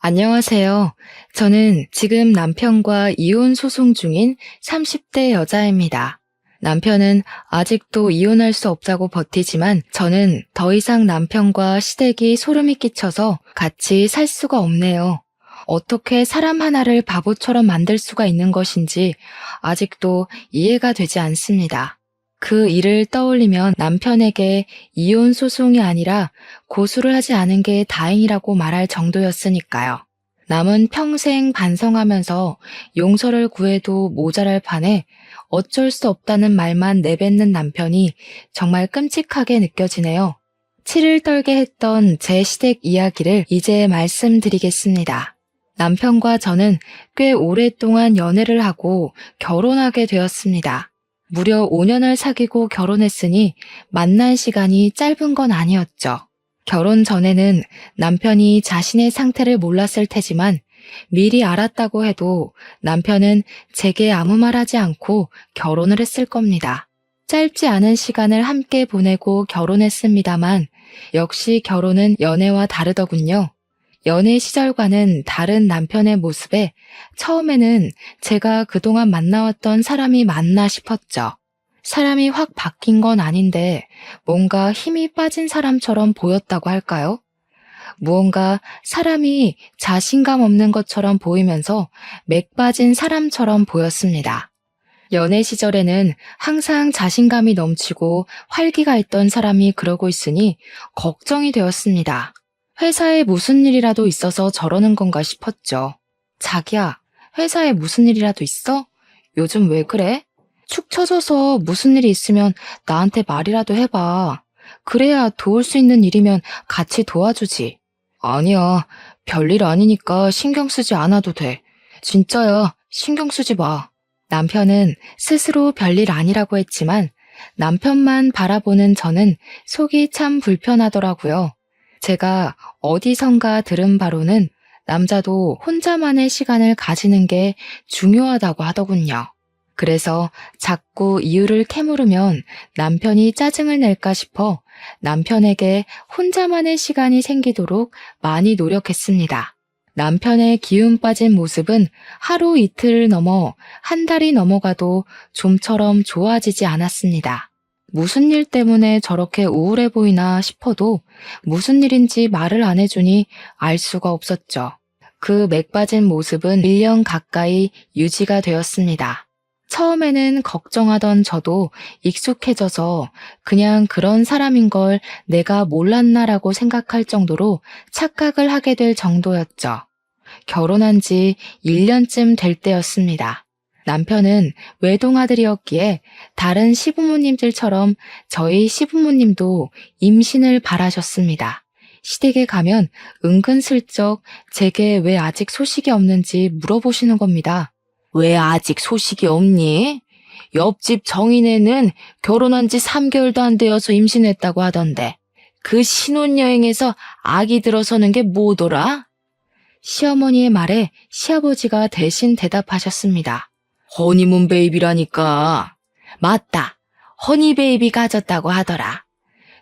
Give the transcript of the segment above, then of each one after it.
안녕하세요. 저는 지금 남편과 이혼 소송 중인 30대 여자입니다. 남편은 아직도 이혼할 수 없다고 버티지만 저는 더 이상 남편과 시댁이 소름이 끼쳐서 같이 살 수가 없네요. 어떻게 사람 하나를 바보처럼 만들 수가 있는 것인지 아직도 이해가 되지 않습니다. 그 일을 떠올리면 남편에게 이혼 소송이 아니라 고소를 하지 않은 게 다행이라고 말할 정도였으니까요. 남은 평생 반성하면서 용서를 구해도 모자랄 판에 어쩔 수 없다는 말만 내뱉는 남편이 정말 끔찍하게 느껴지네요. 치를 떨게 했던 제 시댁 이야기를 이제 말씀드리겠습니다. 남편과 저는 꽤 오랫동안 연애를 하고 결혼하게 되었습니다. 무려 5년을 사귀고 결혼했으니 만난 시간이 짧은 건 아니었죠. 결혼 전에는 남편이 자신의 상태를 몰랐을 테지만 미리 알았다고 해도 남편은 제게 아무 말 하지 않고 결혼을 했을 겁니다. 짧지 않은 시간을 함께 보내고 결혼했습니다만 역시 결혼은 연애와 다르더군요. 연애 시절과는 다른 남편의 모습에 처음에는 제가 그동안 만나왔던 사람이 맞나 싶었죠. 사람이 확 바뀐 건 아닌데 뭔가 힘이 빠진 사람처럼 보였다고 할까요? 무언가 사람이 자신감 없는 것처럼 보이면서 맥 빠진 사람처럼 보였습니다. 연애 시절에는 항상 자신감이 넘치고 활기가 있던 사람이 그러고 있으니 걱정이 되었습니다. 회사에 무슨 일이라도 있어서 저러는 건가 싶었죠. 자기야, 회사에 무슨 일이라도 있어? 요즘 왜 그래? 축 처져서 무슨 일이 있으면 나한테 말이라도 해봐. 그래야 도울 수 있는 일이면 같이 도와주지. 아니야, 별일 아니니까 신경 쓰지 않아도 돼. 진짜야, 신경 쓰지 마. 남편은 스스로 별일 아니라고 했지만 남편만 바라보는 저는 속이 참 불편하더라고요. 제가 어디선가 들은 바로는 남자도 혼자만의 시간을 가지는 게 중요하다고 하더군요. 그래서 자꾸 이유를 캐물으면 남편이 짜증을 낼까 싶어 남편에게 혼자만의 시간이 생기도록 많이 노력했습니다. 남편의 기운 빠진 모습은 하루 이틀을 넘어 한 달이 넘어가도 좀처럼 좋아지지 않았습니다. 무슨 일 때문에 저렇게 우울해 보이나 싶어도 무슨 일인지 말을 안 해주니 알 수가 없었죠. 그 맥 빠진 모습은 1년 가까이 유지가 되었습니다. 처음에는 걱정하던 저도 익숙해져서 그냥 그런 사람인 걸 내가 몰랐나라고 생각할 정도로 착각을 하게 될 정도였죠. 결혼한 지 1년쯤 될 때였습니다. 남편은 외동아들이었기에 다른 시부모님들처럼 저희 시부모님도 임신을 바라셨습니다. 시댁에 가면 은근슬쩍 제게 왜 아직 소식이 없는지 물어보시는 겁니다. 왜 아직 소식이 없니? 옆집 정인애는 결혼한 지 3개월도 안 되어서 임신했다고 하던데 그 신혼여행에서 아기 들어서는 게 뭐더라? 시어머니의 말에 시아버지가 대신 대답하셨습니다. 허니문 베이비라니까. 맞다. 허니 베이비 가졌다고 하더라.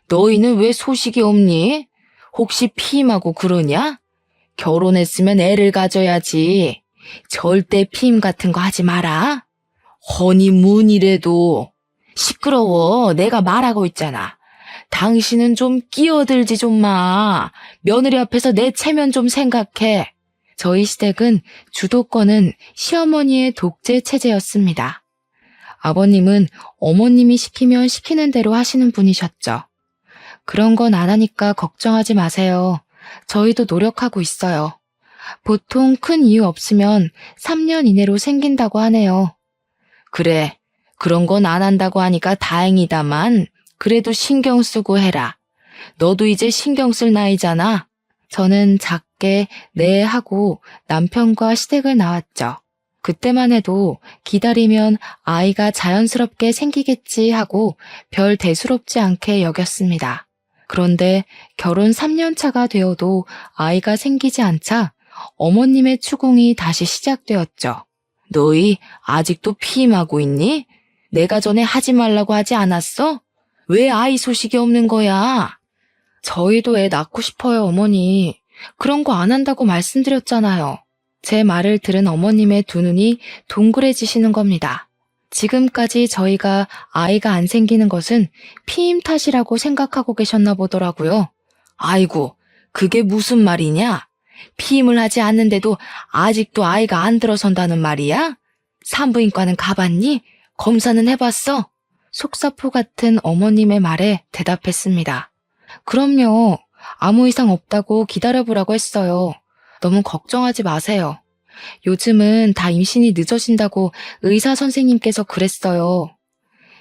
너희는 왜 소식이 없니? 혹시 피임하고 그러냐? 결혼했으면 애를 가져야지. 절대 피임 같은 거 하지 마라. 허니문이래도. 시끄러워. 내가 말하고 있잖아. 당신은 좀 끼어들지 좀 마. 며느리 앞에서 내 체면 좀 생각해. 저희 시댁은 주도권은 시어머니의 독재 체제였습니다. 아버님은 어머님이 시키면 시키는 대로 하시는 분이셨죠. 그런 건 안 하니까 걱정하지 마세요. 저희도 노력하고 있어요. 보통 큰 이유 없으면 3년 이내로 생긴다고 하네요. 그래, 그런 건 안 한다고 하니까 다행이다만 그래도 신경 쓰고 해라. 너도 이제 신경 쓸 나이잖아. 저는 작게 네 하고 남편과 시댁을 나왔죠. 그때만 해도 기다리면 아이가 자연스럽게 생기겠지 하고 별 대수롭지 않게 여겼습니다. 그런데 결혼 3년 차가 되어도 아이가 생기지 않자 어머님의 추궁이 다시 시작되었죠. 너희 아직도 피임하고 있니? 내가 전에 하지 말라고 하지 않았어? 왜 아이 소식이 없는 거야? 저희도 애 낳고 싶어요, 어머니. 그런 거 안 한다고 말씀드렸잖아요. 제 말을 들은 어머님의 두 눈이 동그래지시는 겁니다. 지금까지 저희가 아이가 안 생기는 것은 피임 탓이라고 생각하고 계셨나 보더라고요. 아이고, 그게 무슨 말이냐? 피임을 하지 않는데도 아직도 아이가 안 들어선다는 말이야? 산부인과는 가봤니? 검사는 해봤어? 속사포 같은 어머님의 말에 대답했습니다. 그럼요. 아무 이상 없다고 기다려보라고 했어요. 너무 걱정하지 마세요. 요즘은 다 임신이 늦어진다고 의사 선생님께서 그랬어요.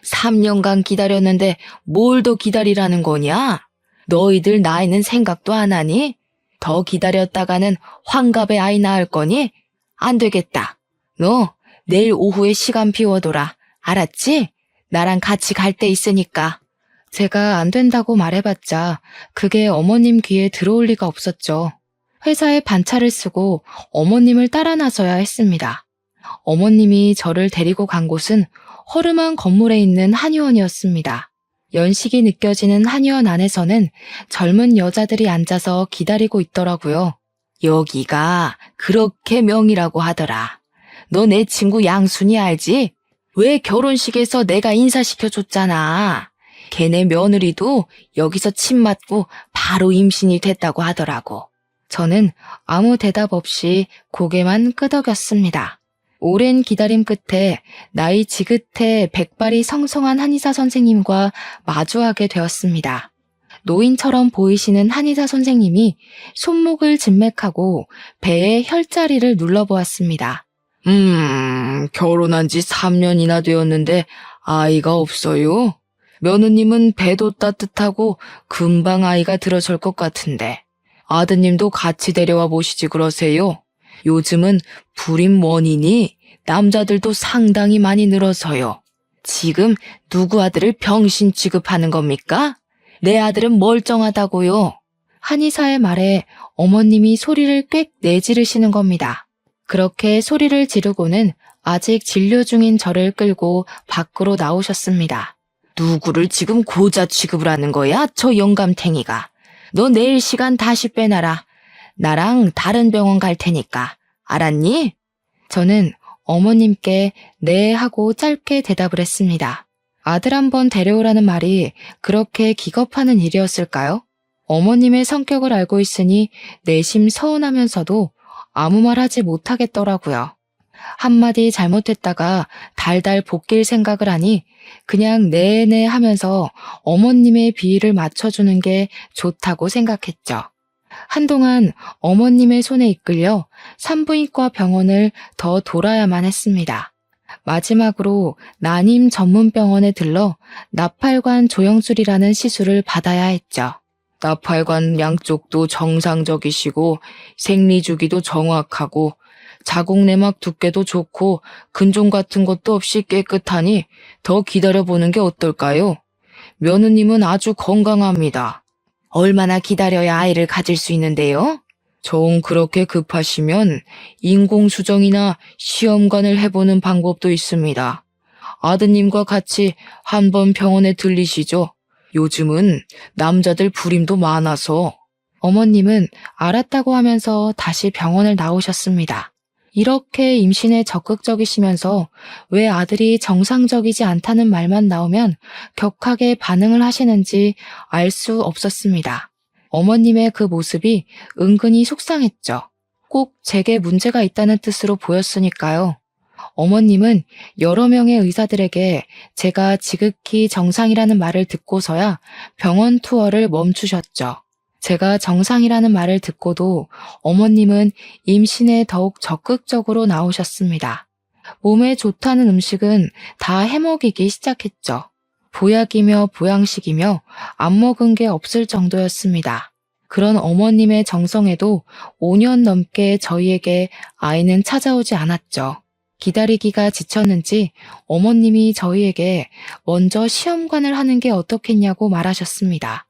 3년간 기다렸는데 뭘 더 기다리라는 거냐? 너희들 나이는 생각도 안 하니? 더 기다렸다가는 환갑에 아이 낳을 거니? 안 되겠다. 너 내일 오후에 시간 비워둬라. 알았지? 나랑 같이 갈 데 있으니까. 제가 안 된다고 말해봤자 그게 어머님 귀에 들어올 리가 없었죠. 회사에 반차를 쓰고 어머님을 따라 나서야 했습니다. 어머님이 저를 데리고 간 곳은 허름한 건물에 있는 한의원이었습니다. 연식이 느껴지는 한의원 안에서는 젊은 여자들이 앉아서 기다리고 있더라고요. 여기가 그렇게 명이라고 하더라. 너 내 친구 양순이 알지? 왜 결혼식에서 내가 인사시켜줬잖아. 걔네 며느리도 여기서 침 맞고 바로 임신이 됐다고 하더라고. 저는 아무 대답 없이 고개만 끄덕였습니다. 오랜 기다림 끝에 나이 지긋해 백발이 성성한 한의사 선생님과 마주하게 되었습니다. 노인처럼 보이시는 한의사 선생님이 손목을 진맥하고 배에 혈자리를 눌러보았습니다. 결혼한 지 3년이나 되었는데 아이가 없어요? 며느님은 배도 따뜻하고 금방 아이가 들어설 것 같은데 아드님도 같이 데려와 보시지 그러세요. 요즘은 불임 원인이 남자들도 상당히 많이 늘어서요. 지금 누구 아들을 병신 취급하는 겁니까? 내 아들은 멀쩡하다고요. 한의사의 말에 어머님이 소리를 꽥 내지르시는 겁니다. 그렇게 소리를 지르고는 아직 진료 중인 저를 끌고 밖으로 나오셨습니다. 누구를 지금 고자 취급을 하는 거야? 저 영감탱이가. 너 내일 시간 다시 빼놔라. 나랑 다른 병원 갈 테니까. 알았니? 저는 어머님께 네 하고 짧게 대답을 했습니다. 아들 한번 데려오라는 말이 그렇게 기겁하는 일이었을까요? 어머님의 성격을 알고 있으니 내심 서운하면서도 아무 말 하지 못하겠더라고요. 한마디 잘못했다가 달달 볶일 생각을 하니 그냥 네네 하면서 어머님의 비위를 맞춰주는 게 좋다고 생각했죠. 한동안 어머님의 손에 이끌려 산부인과 병원을 더 돌아야만 했습니다. 마지막으로 난임 전문병원에 들러 나팔관 조영술이라는 시술을 받아야 했죠. 나팔관 양쪽도 정상적이시고 생리주기도 정확하고 자궁내막 두께도 좋고 근종 같은 것도 없이 깨끗하니 더 기다려보는 게 어떨까요? 며느님은 아주 건강합니다. 얼마나 기다려야 아이를 가질 수 있는데요? 정 그렇게 급하시면 인공수정이나 시험관을 해보는 방법도 있습니다. 아드님과 같이 한번 병원에 들리시죠. 요즘은 남자들 불임도 많아서. 어머님은 알았다고 하면서 다시 병원을 나오셨습니다. 이렇게 임신에 적극적이시면서 왜 아들이 정상적이지 않다는 말만 나오면 격하게 반응을 하시는지 알 수 없었습니다. 어머님의 그 모습이 은근히 속상했죠. 꼭 제게 문제가 있다는 뜻으로 보였으니까요. 어머님은 여러 명의 의사들에게 제가 지극히 정상이라는 말을 듣고서야 병원 투어를 멈추셨죠. 제가 정상이라는 말을 듣고도 어머님은 임신에 더욱 적극적으로 나오셨습니다. 몸에 좋다는 음식은 다 해먹이기 시작했죠. 보약이며 보양식이며 안 먹은 게 없을 정도였습니다. 그런 어머님의 정성에도 5년 넘게 저희에게 아이는 찾아오지 않았죠. 기다리기가 지쳤는지 어머님이 저희에게 먼저 시험관을 하는 게 어떻겠냐고 말하셨습니다.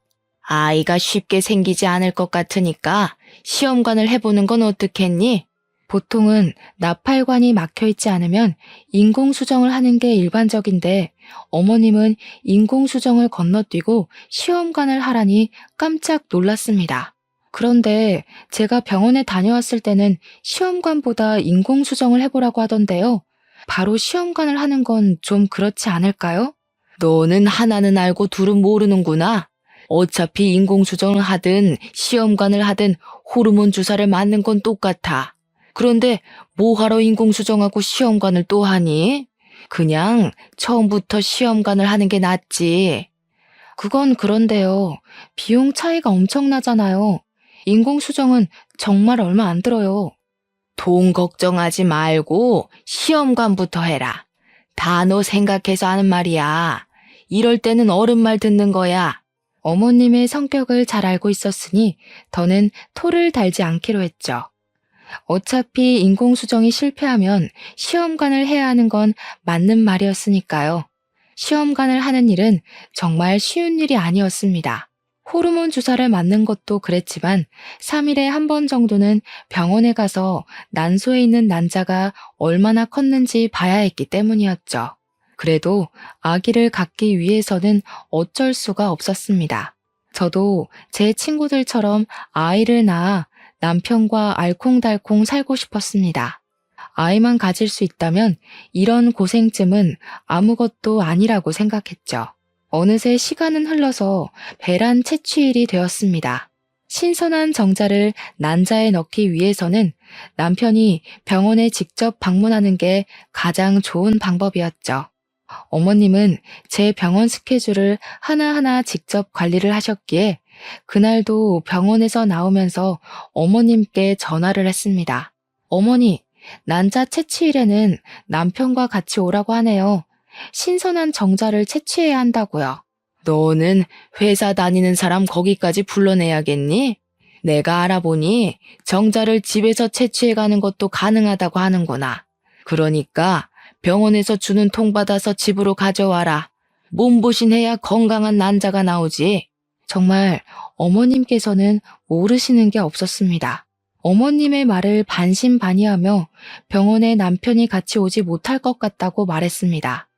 아이가 쉽게 생기지 않을 것 같으니까 시험관을 해보는 건 어떻겠니? 보통은 나팔관이 막혀있지 않으면 인공수정을 하는 게 일반적인데 어머님은 인공수정을 건너뛰고 시험관을 하라니 깜짝 놀랐습니다. 그런데 제가 병원에 다녀왔을 때는 시험관보다 인공수정을 해보라고 하던데요. 바로 시험관을 하는 건 좀 그렇지 않을까요? 너는 하나는 알고 둘은 모르는구나. 어차피 인공수정을 하든 시험관을 하든 호르몬 주사를 맞는 건 똑같아. 그런데 뭐하러 인공수정하고 시험관을 또 하니? 그냥 처음부터 시험관을 하는 게 낫지. 그건 그런데요. 비용 차이가 엄청나잖아요. 인공수정은 정말 얼마 안 들어요. 돈 걱정하지 말고 시험관부터 해라. 다 너 생각해서 하는 말이야. 이럴 때는 어른 말 듣는 거야. 어머님의 성격을 잘 알고 있었으니 더는 토를 달지 않기로 했죠. 어차피 인공수정이 실패하면 시험관을 해야 하는 건 맞는 말이었으니까요. 시험관을 하는 일은 정말 쉬운 일이 아니었습니다. 호르몬 주사를 맞는 것도 그랬지만 3일에 한 번 정도는 병원에 가서 난소에 있는 난자가 얼마나 컸는지 봐야 했기 때문이었죠. 그래도 아기를 갖기 위해서는 어쩔 수가 없었습니다. 저도 제 친구들처럼 아이를 낳아 남편과 알콩달콩 살고 싶었습니다. 아이만 가질 수 있다면 이런 고생쯤은 아무것도 아니라고 생각했죠. 어느새 시간은 흘러서 배란 채취일이 되었습니다. 신선한 정자를 난자에 넣기 위해서는 남편이 병원에 직접 방문하는 게 가장 좋은 방법이었죠. 어머님은 제 병원 스케줄을 하나하나 직접 관리를 하셨기에 그날도 병원에서 나오면서 어머님께 전화를 했습니다. 어머니, 난자 채취일에는 남편과 같이 오라고 하네요. 신선한 정자를 채취해야 한다고요. 너는 회사 다니는 사람 거기까지 불러내야겠니? 내가 알아보니 정자를 집에서 채취해가는 것도 가능하다고 하는구나. 그러니까 병원에서 주는 통 받아서 집으로 가져와라. 몸보신해야 건강한 난자가 나오지. 정말 어머님께서는 모르시는 게 없었습니다. 어머님의 말을 반신반의하며 병원에 남편이 같이 오지 못할 것 같다고 말했습니다.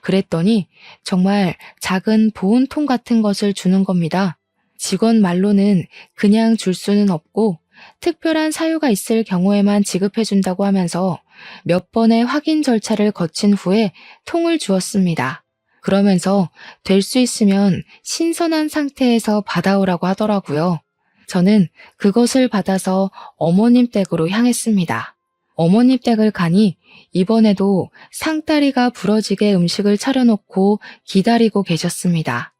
그랬더니 정말 작은 보온통 같은 것을 주는 겁니다. 직원 말로는 그냥 줄 수는 없고 특별한 사유가 있을 경우에만 지급해준다고 하면서 몇 번의 확인 절차를 거친 후에 통을 주었습니다. 그러면서 될 수 있으면 신선한 상태에서 받아오라고 하더라고요. 저는 그것을 받아서 어머님 댁으로 향했습니다. 어머님 댁을 가니 이번에도 상다리가 부러지게 음식을 차려놓고 기다리고 계셨습니다.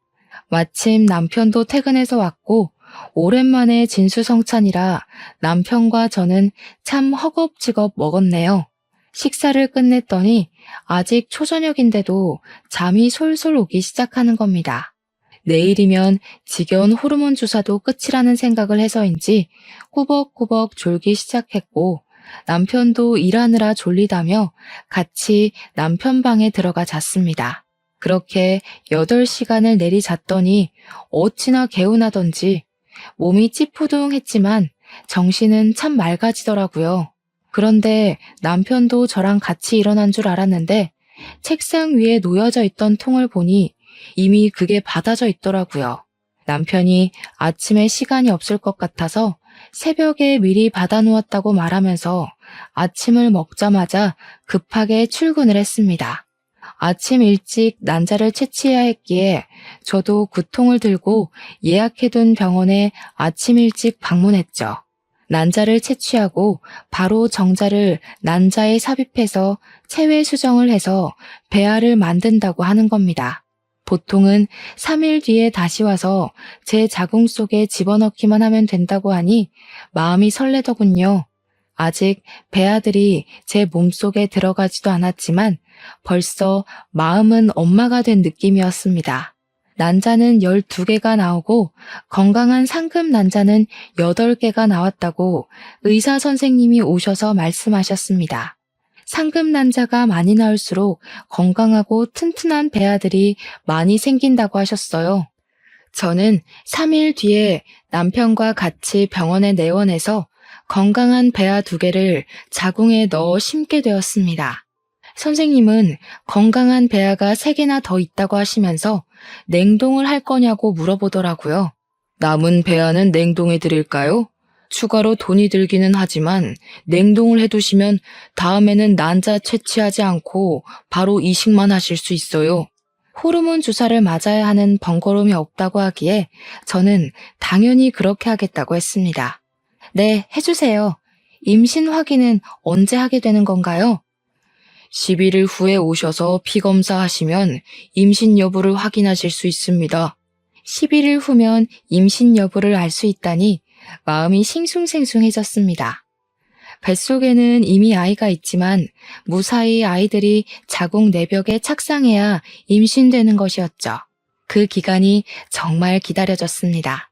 마침 남편도 퇴근해서 왔고 오랜만에 진수성찬이라 남편과 저는 참 허겁지겁 먹었네요. 식사를 끝냈더니 아직 초저녁인데도 잠이 솔솔 오기 시작하는 겁니다. 내일이면 지겨운 호르몬 주사도 끝이라는 생각을 해서인지 꾸벅꾸벅 졸기 시작했고 남편도 일하느라 졸리다며 같이 남편 방에 들어가 잤습니다. 그렇게 8시간을 내리 잤더니 어찌나 개운하던지 몸이 찌푸둥했지만 정신은 참 맑아지더라고요. 그런데 남편도 저랑 같이 일어난 줄 알았는데 책상 위에 놓여져 있던 통을 보니 이미 그게 받아져 있더라고요. 남편이 아침에 시간이 없을 것 같아서 새벽에 미리 받아놓았다고 말하면서 아침을 먹자마자 급하게 출근을 했습니다. 아침 일찍 난자를 채취해야 했기에 저도 그 통을 들고 예약해둔 병원에 아침 일찍 방문했죠. 난자를 채취하고 바로 정자를 난자에 삽입해서 체외 수정을 해서 배아를 만든다고 하는 겁니다. 보통은 3일 뒤에 다시 와서 제 자궁 속에 집어넣기만 하면 된다고 하니 마음이 설레더군요. 아직 배아들이 제 몸속에 들어가지도 않았지만 벌써 마음은 엄마가 된 느낌이었습니다. 난자는 12개가 나오고 건강한 상금 난자는 8개가 나왔다고 의사 선생님이 오셔서 말씀하셨습니다. 상금 난자가 많이 나올수록 건강하고 튼튼한 배아들이 많이 생긴다고 하셨어요. 저는 3일 뒤에 남편과 같이 병원에 내원해서 건강한 배아 2개를 자궁에 넣어 심게 되었습니다. 선생님은 건강한 배아가 3개나 더 있다고 하시면서 냉동을 할 거냐고 물어보더라고요. 남은 배아는 냉동해 드릴까요? 추가로 돈이 들기는 하지만 냉동을 해두시면 다음에는 난자 채취하지 않고 바로 이식만 하실 수 있어요. 호르몬 주사를 맞아야 하는 번거로움이 없다고 하기에 저는 당연히 그렇게 하겠다고 했습니다. 네, 해주세요. 임신 확인은 언제 하게 되는 건가요? 11일 후에 오셔서 피검사 하시면 임신 여부를 확인하실 수 있습니다. 11일 후면 임신 여부를 알 수 있다니 마음이 싱숭생숭해졌습니다. 뱃속에는 이미 아이가 있지만 무사히 아이들이 자궁 내벽에 착상해야 임신되는 것이었죠. 그 기간이 정말 기다려졌습니다.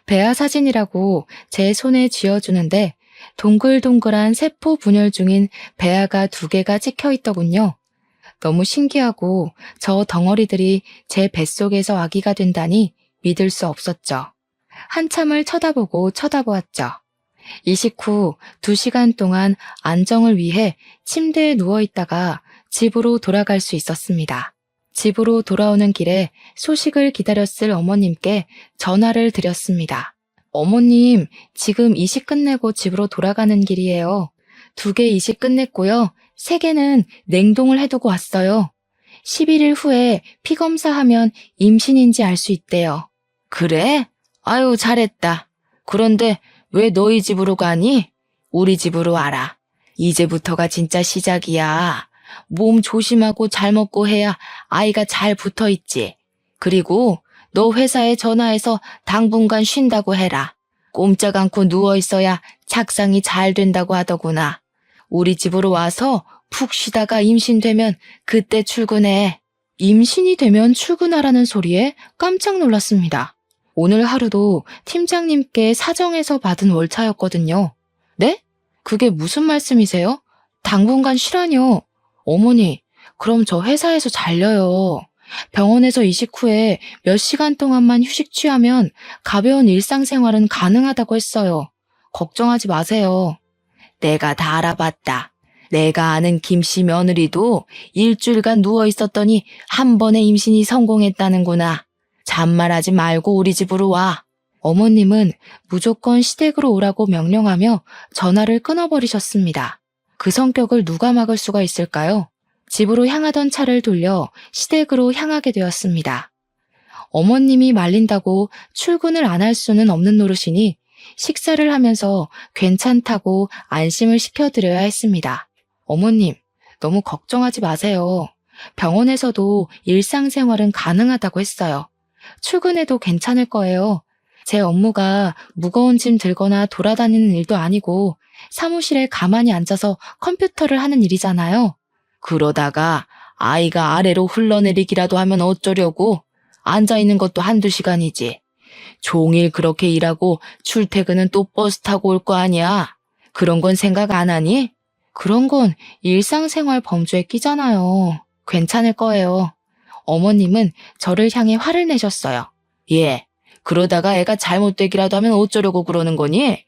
배아 사진이라고 제 손에 쥐어주는데 동글동글한 세포 분열 중인 배아가 2개가 찍혀 있더군요. 너무 신기하고 저 덩어리들이 제 뱃속에서 아기가 된다니 믿을 수 없었죠. 한참을 쳐다보았죠. 이식 후 2시간 동안 안정을 위해 침대에 누워있다가 집으로 돌아갈 수 있었습니다. 집으로 돌아오는 길에 소식을 기다렸을 어머님께 전화를 드렸습니다. 어머님, 지금 이식 끝내고 집으로 돌아가는 길이에요. 2개 이식 끝냈고요. 3개는 냉동을 해두고 왔어요. 11일 후에 피검사하면 임신인지 알 수 있대요. 그래? 아유, 잘했다. 그런데 왜 너희 집으로 가니? 우리 집으로 와라. 이제부터가 진짜 시작이야. 몸 조심하고 잘 먹고 해야 아이가 잘 붙어 있지. 그리고 너 회사에 전화해서 당분간 쉰다고 해라. 꼼짝 않고 누워 있어야 착상이 잘 된다고 하더구나. 우리 집으로 와서 푹 쉬다가 임신되면 그때 출근해. 임신이 되면 출근하라는 소리에 깜짝 놀랐습니다. 오늘 하루도 팀장님께 사정해서 받은 월차였거든요. 네? 그게 무슨 말씀이세요? 당분간 쉬라뇨. 어머니, 그럼 저 회사에서 잘려요. 병원에서 이식 후에 몇 시간 동안만 휴식 취하면 가벼운 일상생활은 가능하다고 했어요. 걱정하지 마세요. 내가 다 알아봤다. 내가 아는 김씨 며느리도 일주일간 누워 있었더니 한 번에 임신이 성공했다는구나. 잔말하지 말고 우리 집으로 와. 어머님은 무조건 시댁으로 오라고 명령하며 전화를 끊어버리셨습니다. 그 성격을 누가 막을 수가 있을까요? 집으로 향하던 차를 돌려 시댁으로 향하게 되었습니다. 어머님이 말린다고 출근을 안 할 수는 없는 노릇이니 식사를 하면서 괜찮다고 안심을 시켜드려야 했습니다. 어머님, 너무 걱정하지 마세요. 병원에서도 일상생활은 가능하다고 했어요. 출근해도 괜찮을 거예요. 제 업무가 무거운 짐 들거나 돌아다니는 일도 아니고 사무실에 가만히 앉아서 컴퓨터를 하는 일이잖아요. 그러다가 아이가 아래로 흘러내리기라도 하면 어쩌려고? 앉아있는 것도 1~2시간이지. 종일 그렇게 일하고 출퇴근은 또 버스 타고 올 거 아니야. 그런 건 생각 안 하니? 그런 건 일상생활 범주에 끼잖아요. 괜찮을 거예요. 어머님은 저를 향해 화를 내셨어요. 예, 그러다가 애가 잘못되기라도 하면 어쩌려고 그러는 거니?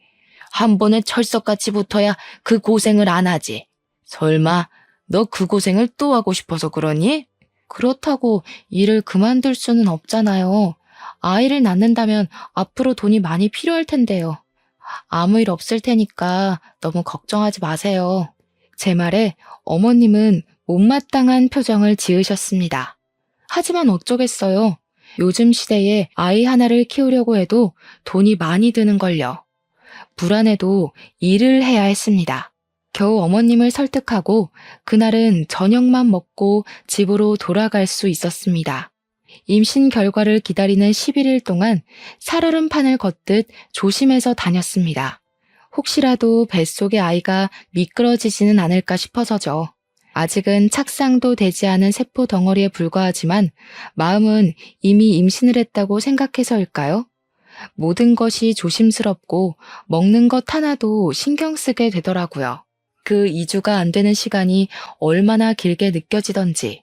한 번에 철석같이 붙어야 그 고생을 안 하지. 설마 너 그 고생을 또 하고 싶어서 그러니? 그렇다고 일을 그만둘 수는 없잖아요. 아이를 낳는다면 앞으로 돈이 많이 필요할 텐데요. 아무 일 없을 테니까 너무 걱정하지 마세요. 제 말에 어머님은 못마땅한 표정을 지으셨습니다. 하지만 어쩌겠어요. 요즘 시대에 아이 하나를 키우려고 해도 돈이 많이 드는걸요. 불안해도 일을 해야 했습니다. 겨우 어머님을 설득하고 그날은 저녁만 먹고 집으로 돌아갈 수 있었습니다. 임신 결과를 기다리는 11일 동안 살얼음판을 걷듯 조심해서 다녔습니다. 혹시라도 뱃속의 아이가 미끄러지지는 않을까 싶어서죠. 아직은 착상도 되지 않은 세포 덩어리에 불과하지만 마음은 이미 임신을 했다고 생각해서일까요? 모든 것이 조심스럽고 먹는 것 하나도 신경 쓰게 되더라고요. 그 2주가 안 되는 시간이 얼마나 길게 느껴지던지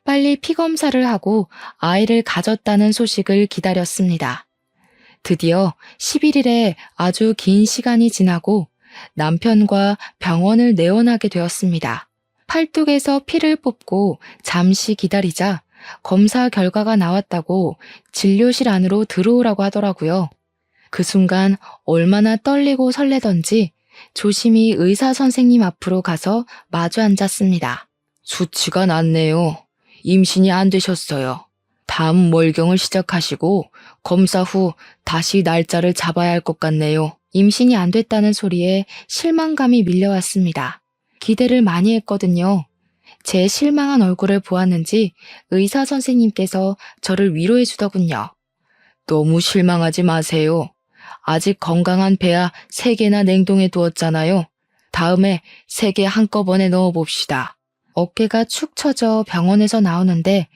빨리 피검사를 하고 아이를 가졌다는 소식을 기다렸습니다. 드디어 11일에 아주 긴 시간이 지나고 남편과 병원을 내원하게 되었습니다. 팔뚝에서 피를 뽑고 잠시 기다리자 검사 결과가 나왔다고 진료실 안으로 들어오라고 하더라고요. 그 순간 얼마나 떨리고 설레던지 조심히 의사 선생님 앞으로 가서 마주 앉았습니다. 수치가 낮네요. 임신이 안 되셨어요. 다음 월경을 시작하시고 검사 후 다시 날짜를 잡아야 할 것 같네요. 임신이 안 됐다는 소리에 실망감이 밀려왔습니다. 기대를 많이 했거든요. 제 실망한 얼굴을 보았는지 의사 선생님께서 저를 위로해 주더군요. 너무 실망하지 마세요. 아직 건강한 배아 3개나 냉동해 두었잖아요. 다음에 3개 한꺼번에 넣어봅시다. 어깨가 축 처져 병원에서 나오는데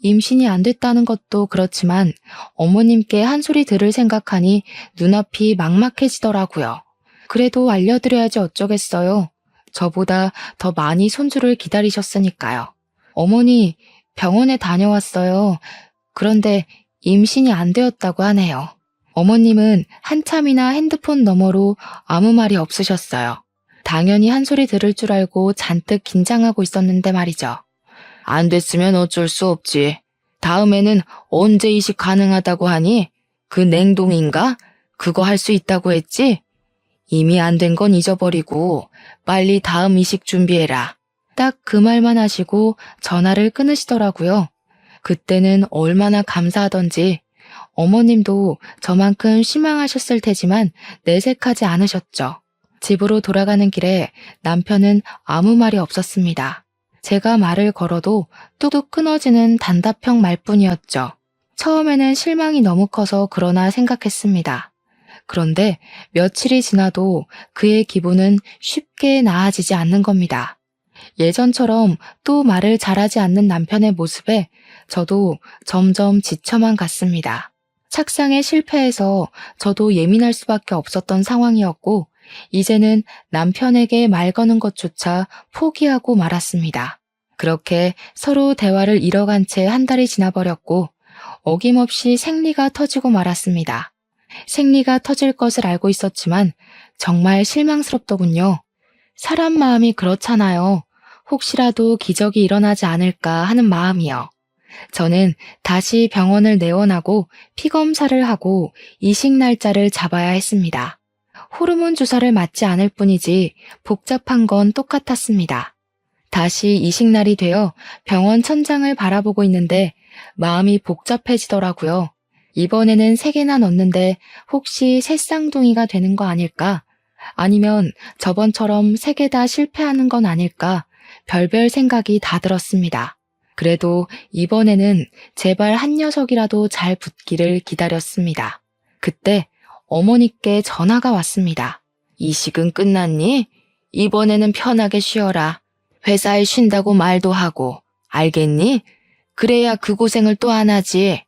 임신이 안 됐다는 것도 그렇지만 어머님께 한 소리 들을 생각하니 눈앞이 막막해지더라고요. 그래도 알려드려야지 어쩌겠어요. 저보다 더 많이 손주를 기다리셨으니까요. 어머니, 병원에 다녀왔어요. 그런데 임신이 안 되었다고 하네요. 어머님은 한참이나 핸드폰 너머로 아무 말이 없으셨어요. 당연히 한 소리 들을 줄 알고 잔뜩 긴장하고 있었는데 말이죠. 안 됐으면 어쩔 수 없지. 다음에는 언제 이식 가능하다고 하니? 그 냉동인가? 그거 할 수 있다고 했지? 이미 안 된 건 잊어버리고 빨리 다음 이식 준비해라. 딱 그 말만 하시고 전화를 끊으시더라고요. 그때는 얼마나 감사하던지 어머님도 저만큼 실망하셨을 테지만 내색하지 않으셨죠. 집으로 돌아가는 길에 남편은 아무 말이 없었습니다. 제가 말을 걸어도 뚝뚝 끊어지는 단답형 말뿐이었죠. 처음에는 실망이 너무 커서 그러나 생각했습니다. 그런데 며칠이 지나도 그의 기분은 쉽게 나아지지 않는 겁니다. 예전처럼 또 말을 잘하지 않는 남편의 모습에 저도 점점 지쳐만 갔습니다. 착상에 실패해서 저도 예민할 수밖에 없었던 상황이었고 이제는 남편에게 말 거는 것조차 포기하고 말았습니다. 그렇게 서로 대화를 잃어간 채 한 달이 지나버렸고 어김없이 생리가 터지고 말았습니다. 생리가 터질 것을 알고 있었지만 정말 실망스럽더군요. 사람 마음이 그렇잖아요. 혹시라도 기적이 일어나지 않을까 하는 마음이요. 저는 다시 병원을 내원하고 피검사를 하고 이식 날짜를 잡아야 했습니다. 호르몬 주사를 맞지 않을 뿐이지 복잡한 건 똑같았습니다. 다시 이식날이 되어 병원 천장을 바라보고 있는데 마음이 복잡해지더라고요. 이번에는 3개나 넣는데 혹시 새쌍둥이가 되는 거 아닐까? 아니면 저번처럼 3개 다 실패하는 건 아닐까? 별별 생각이 다 들었습니다. 그래도 이번에는 제발 한 녀석이라도 잘 붙기를 기다렸습니다. 그때 어머니께 전화가 왔습니다. 이식은 끝났니? 이번에는 편하게 쉬어라. 회사에 쉰다고 말도 하고, 알겠니? 그래야 그 고생을 또 안 하지.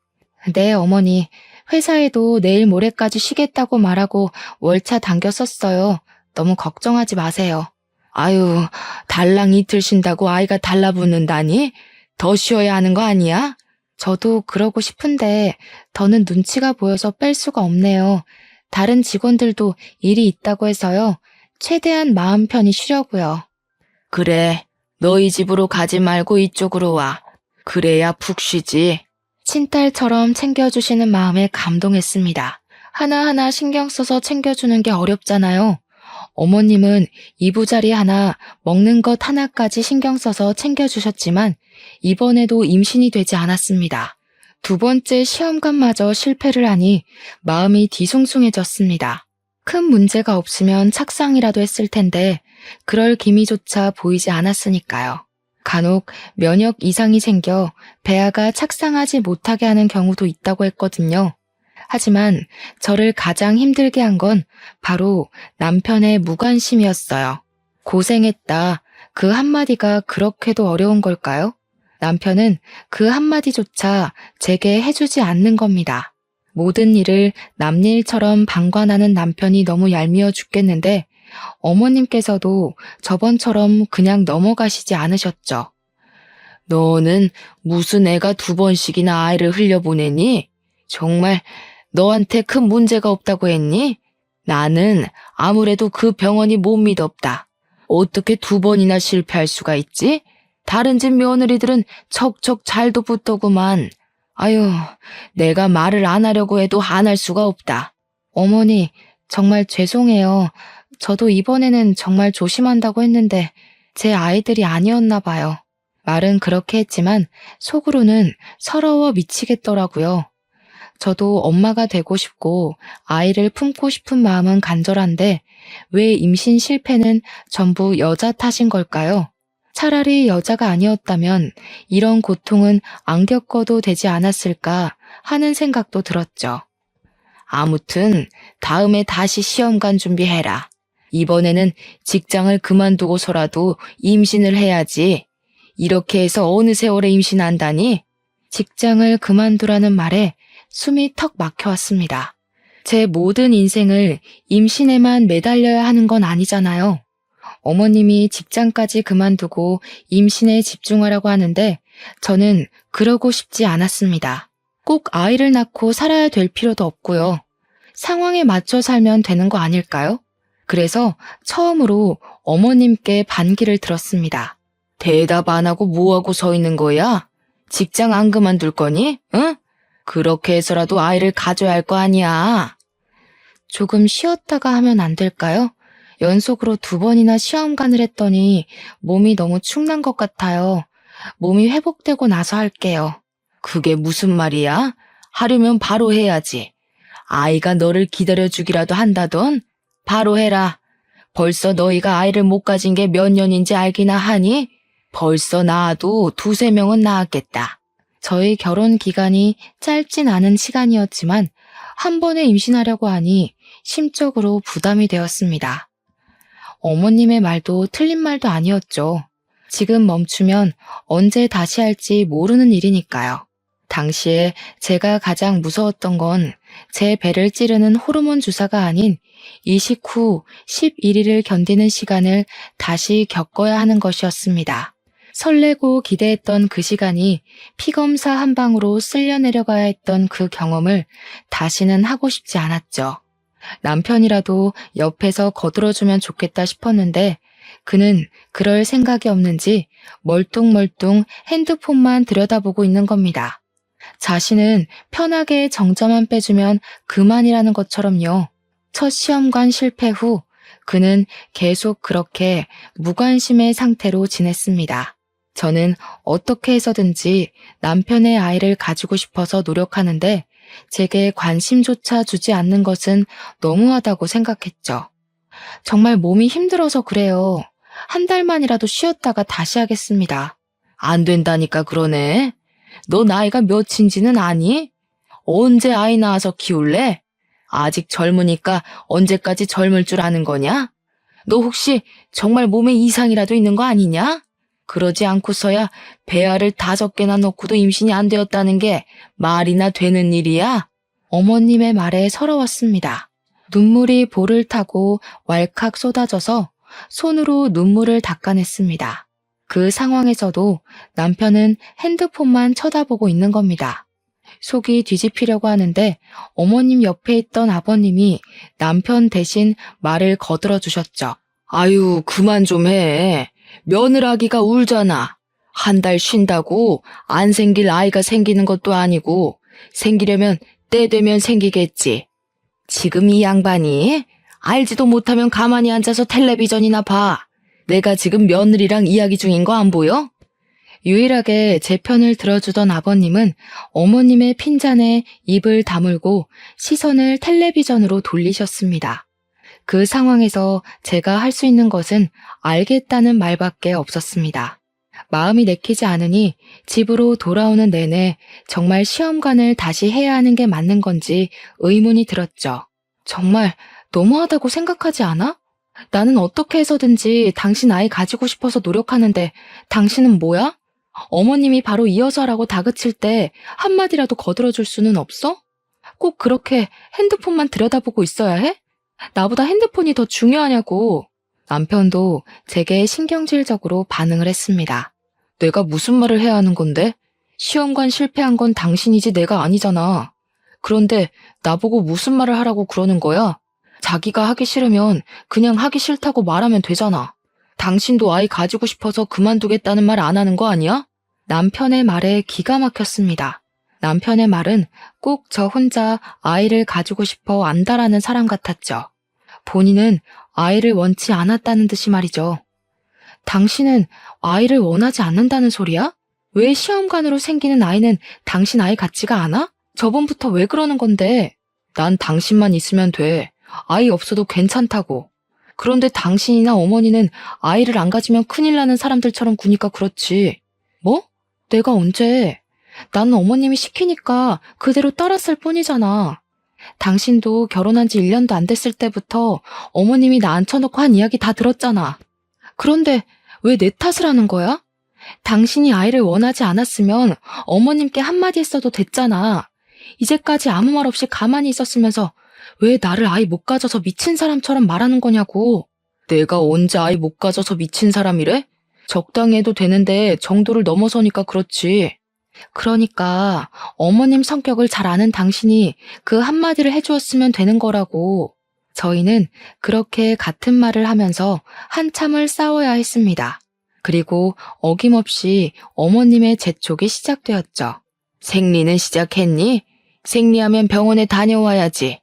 네, 어머니. 회사에도 내일 모레까지 쉬겠다고 말하고 월차 당겼었어요. 너무 걱정하지 마세요. 아유, 달랑 이틀 쉰다고 아이가 달라붙는다니? 더 쉬어야 하는 거 아니야? 저도 그러고 싶은데 더는 눈치가 보여서 뺄 수가 없네요. 다른 직원들도 일이 있다고 해서요. 최대한 마음 편히 쉬려고요. 그래, 너희 집으로 가지 말고 이쪽으로 와. 그래야 푹 쉬지. 친딸처럼 챙겨주시는 마음에 감동했습니다. 하나하나 신경 써서 챙겨주는 게 어렵잖아요. 어머님은 이부자리 하나, 먹는 것 하나까지 신경 써서 챙겨주셨지만 이번에도 임신이 되지 않았습니다. 2번째 시험관마저 실패를 하니 마음이 뒤숭숭해졌습니다. 큰 문제가 없으면 착상이라도 했을 텐데 그럴 기미조차 보이지 않았으니까요. 간혹 면역 이상이 생겨 배아가 착상하지 못하게 하는 경우도 있다고 했거든요. 하지만 저를 가장 힘들게 한 건 바로 남편의 무관심이었어요. 고생했다. 그 한마디가 그렇게도 어려운 걸까요? 남편은 그 한마디조차 제게 해주지 않는 겁니다. 모든 일을 남일처럼 방관하는 남편이 너무 얄미워 죽겠는데 어머님께서도 저번처럼 그냥 넘어가시지 않으셨죠. 너는 무슨 애가 2번씩이나 아이를 흘려보내니? 정말 너한테 큰 문제가 없다고 했니? 나는 아무래도 그 병원이 못 믿었다. 어떻게 2번이나 실패할 수가 있지? 다른 집 며느리들은 척척 잘도 붙더구만. 아유, 내가 말을 안 하려고 해도 안 할 수가 없다. 어머니, 정말 죄송해요. 저도 이번에는 정말 조심한다고 했는데 제 아이들이 아니었나 봐요. 말은 그렇게 했지만 속으로는 서러워 미치겠더라고요. 저도 엄마가 되고 싶고 아이를 품고 싶은 마음은 간절한데 왜 임신 실패는 전부 여자 탓인 걸까요? 차라리 여자가 아니었다면 이런 고통은 안 겪어도 되지 않았을까 하는 생각도 들었죠. 아무튼 다음에 다시 시험관 준비해라. 이번에는 직장을 그만두고서라도 임신을 해야지. 이렇게 해서 어느 세월에 임신한다니? 직장을 그만두라는 말에 숨이 턱 막혀왔습니다. 제 모든 인생을 임신에만 매달려야 하는 건 아니잖아요. 어머님이 직장까지 그만두고 임신에 집중하라고 하는데 저는 그러고 싶지 않았습니다. 꼭 아이를 낳고 살아야 될 필요도 없고요. 상황에 맞춰 살면 되는 거 아닐까요? 그래서 처음으로 어머님께 반기를 들었습니다. 대답 안 하고 뭐하고 서 있는 거야? 직장 안 그만둘 거니? 응? 그렇게 해서라도 아이를 가져야 할 거 아니야. 조금 쉬었다가 하면 안 될까요? 연속으로 2번이나 시험관을 했더니 몸이 너무 축난 것 같아요. 몸이 회복되고 나서 할게요. 그게 무슨 말이야? 하려면 바로 해야지. 아이가 너를 기다려주기라도 한다던? 바로 해라. 벌써 너희가 아이를 못 가진 게 몇 년인지 알기나 하니? 벌써 낳아도 2-3명은 낳았겠다. 저희 결혼 기간이 짧진 않은 시간이었지만 한 번에 임신하려고 하니 심적으로 부담이 되었습니다. 어머님의 말도 틀린 말도 아니었죠. 지금 멈추면 언제 다시 할지 모르는 일이니까요. 당시에 제가 가장 무서웠던 건 제 배를 찌르는 호르몬 주사가 아닌 이식 후 11일을 견디는 시간을 다시 겪어야 하는 것이었습니다. 설레고 기대했던 그 시간이 피검사 한 방으로 쓸려 내려가야 했던 그 경험을 다시는 하고 싶지 않았죠. 남편이라도 옆에서 거들어주면 좋겠다 싶었는데 그는 그럴 생각이 없는지 멀뚱멀뚱 핸드폰만 들여다보고 있는 겁니다. 자신은 편하게 정자만 빼주면 그만이라는 것처럼요. 첫 시험관 실패 후 그는 계속 그렇게 무관심의 상태로 지냈습니다. 저는 어떻게 해서든지 남편의 아이를 가지고 싶어서 노력하는데 제게 관심조차 주지 않는 것은 너무하다고 생각했죠. 정말 몸이 힘들어서 그래요. 한 달만이라도 쉬었다가 다시 하겠습니다. 안 된다니까 그러네. 너 나이가 몇인지는 아니? 언제 아이 낳아서 키울래? 아직 젊으니까 언제까지 젊을 줄 아는 거냐? 너 혹시 정말 몸에 이상이라도 있는 거 아니냐? 그러지 않고서야 배알을 5개나 넣고도 임신이 안 되었다는 게 말이나 되는 일이야? 어머님의 말에 서러웠습니다. 눈물이 볼을 타고 왈칵 쏟아져서 손으로 눈물을 닦아냈습니다. 그 상황에서도 남편은 핸드폰만 쳐다보고 있는 겁니다. 속이 뒤집히려고 하는데 어머님 옆에 있던 아버님이 남편 대신 말을 거들어 주셨죠. 아유, 그만 좀 해. 며느라기가 울잖아. 한 달 쉰다고 안 생길 아이가 생기는 것도 아니고 생기려면 때 되면 생기겠지. 지금 이 양반이 알지도 못하면 가만히 앉아서 텔레비전이나 봐. 내가 지금 며느리랑 이야기 중인 거 안 보여? 유일하게 제 편을 들어주던 아버님은 어머님의 핀잔에 입을 다물고 시선을 텔레비전으로 돌리셨습니다. 그 상황에서 제가 할 수 있는 것은 알겠다는 말밖에 없었습니다. 마음이 내키지 않으니 집으로 돌아오는 내내 정말 시험관을 다시 해야 하는 게 맞는 건지 의문이 들었죠. 정말 너무하다고 생각하지 않아? 나는 어떻게 해서든지 당신 아이 가지고 싶어서 노력하는데 당신은 뭐야? 어머님이 바로 이어서 하라고 다그칠 때 한마디라도 거들어줄 수는 없어? 꼭 그렇게 핸드폰만 들여다보고 있어야 해? 나보다 핸드폰이 더 중요하냐고. 남편도 제게 신경질적으로 반응을 했습니다. 내가 무슨 말을 해야 하는 건데? 시험관 실패한 건 당신이지 내가 아니잖아. 그런데 나보고 무슨 말을 하라고 그러는 거야? 자기가 하기 싫으면 그냥 하기 싫다고 말하면 되잖아. 당신도 아이 가지고 싶어서 그만두겠다는 말 안 하는 거 아니야? 남편의 말에 기가 막혔습니다. 남편의 말은 꼭 저 혼자 아이를 가지고 싶어 안다라는 사람 같았죠. 본인은 아이를 원치 않았다는 듯이 말이죠. 당신은 아이를 원하지 않는다는 소리야? 왜 시험관으로 생기는 아이는 당신 아이 같지가 않아? 저번부터 왜 그러는 건데? 난 당신만 있으면 돼. 아이 없어도 괜찮다고. 그런데 당신이나 어머니는 아이를 안 가지면 큰일 나는 사람들처럼 구니까 그렇지. 뭐? 내가 언제? 나는 어머님이 시키니까 그대로 따랐을 뿐이잖아. 당신도 결혼한 지 1년도 안 됐을 때부터 어머님이 나 앉혀놓고 한 이야기 다 들었잖아. 그런데 왜 내 탓을 하는 거야? 당신이 아이를 원하지 않았으면 어머님께 한마디 했어도 됐잖아. 이제까지 아무 말 없이 가만히 있었으면서 왜 나를 아이 못 가져서 미친 사람처럼 말하는 거냐고. 내가 언제 아이 못 가져서 미친 사람이래? 적당히 해도 되는데 정도를 넘어서니까 그렇지. 그러니까 어머님 성격을 잘 아는 당신이 그 한마디를 해주었으면 되는 거라고. 저희는 그렇게 같은 말을 하면서 한참을 싸워야 했습니다. 그리고 어김없이 어머님의 재촉이 시작되었죠. 생리는 시작했니? 생리하면 병원에 다녀와야지.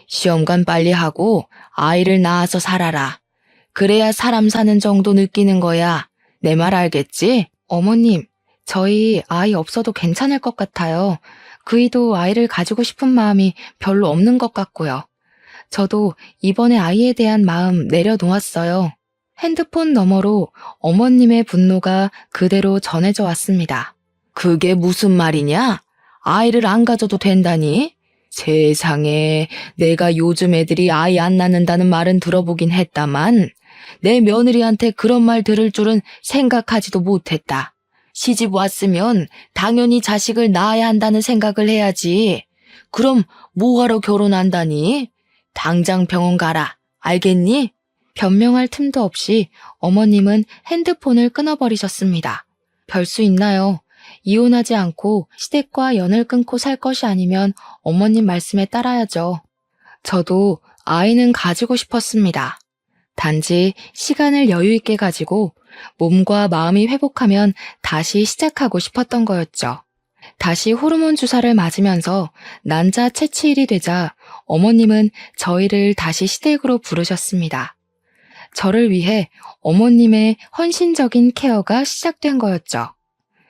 시험관 빨리 하고 아이를 낳아서 살아라. 그래야 사람 사는 정도 느끼는 거야. 내 말 알겠지? 어머님, 저희 아이 없어도 괜찮을 것 같아요. 그이도 아이를 가지고 싶은 마음이 별로 없는 것 같고요. 저도 이번에 아이에 대한 마음 내려놓았어요. 핸드폰 너머로 어머님의 분노가 그대로 전해져 왔습니다. 그게 무슨 말이냐? 아이를 안 가져도 된다니? 세상에, 내가 요즘 애들이 아이 안 낳는다는 말은 들어보긴 했다만 내 며느리한테 그런 말 들을 줄은 생각하지도 못했다. 시집 왔으면 당연히 자식을 낳아야 한다는 생각을 해야지. 그럼 뭐하러 결혼한다니? 당장 병원 가라. 알겠니? 변명할 틈도 없이 어머님은 핸드폰을 끊어버리셨습니다. 별 수 있나요? 이혼하지 않고 시댁과 연을 끊고 살 것이 아니면 어머님 말씀에 따라야죠. 저도 아이는 가지고 싶었습니다. 단지 시간을 여유 있게 가지고 몸과 마음이 회복하면 다시 시작하고 싶었던 거였죠. 다시 호르몬 주사를 맞으면서 난자 채취일이 되자 어머님은 저희를 다시 시댁으로 부르셨습니다. 저를 위해 어머님의 헌신적인 케어가 시작된 거였죠.